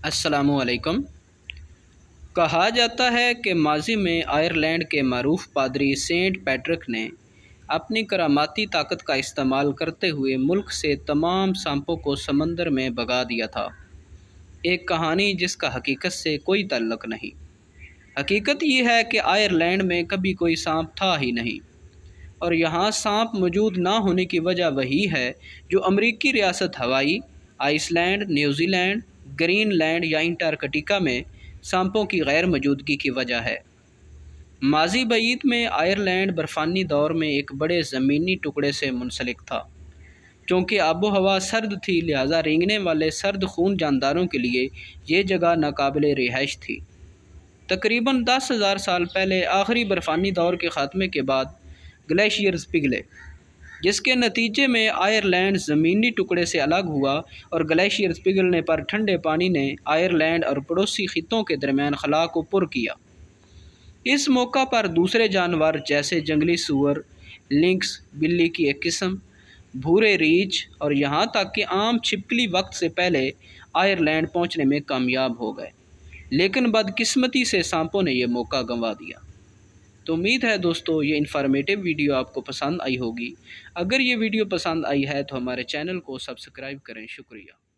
السلام علیکم۔ کہا جاتا ہے کہ ماضی میں آئرلینڈ کے معروف پادری سینٹ پیٹرک نے اپنی کراماتی طاقت کا استعمال کرتے ہوئے ملک سے تمام سانپوں کو سمندر میں بھگا دیا تھا۔ ایک کہانی جس کا حقیقت سے کوئی تعلق نہیں۔ حقیقت یہ ہے کہ آئرلینڈ میں کبھی کوئی سانپ تھا ہی نہیں، اور یہاں سانپ موجود نہ ہونے کی وجہ وہی ہے جو امریکی ریاست Hawaii, Iceland, New Zealand, Greenland یا انٹارکٹیکا میں سانپوں کی غیر موجودگی کی وجہ ہے۔ ماضی بعید میں آئرلینڈ برفانی دور میں ایک بڑے زمینی ٹکڑے سے منسلک تھا۔ چونکہ آب و ہوا سرد تھی، لہٰذا رینگنے والے سرد خون جانداروں کے لیے یہ جگہ ناقابل رہائش تھی۔ تقریباً 10,000 سال پہلے آخری برفانی دور کے خاتمے کے بعد گلیشیئرز پگھلے، جس کے نتیجے میں آئرلینڈ زمینی ٹکڑے سے الگ ہوا، اور گلیشیئرز پگھلنے پر ٹھنڈے پانی نے آئرلینڈ اور پڑوسی خطوں کے درمیان خلا کو پر کیا۔ اس موقع پر دوسرے جانور جیسے جنگلی سور، لنکس، بلی کی ایک قسم، بھورے ریچھ اور یہاں تک کہ عام چھپکلی وقت سے پہلے آئرلینڈ پہنچنے میں کامیاب ہو گئے، لیکن بدقسمتی سے سانپوں نے یہ موقع گنوا دیا۔ تو امید ہے دوستو یہ انفارمیٹیو ویڈیو آپ کو پسند آئی ہوگی۔ اگر یہ ویڈیو پسند آئی ہے تو ہمارے چینل کو سبسکرائب کریں۔ شکریہ۔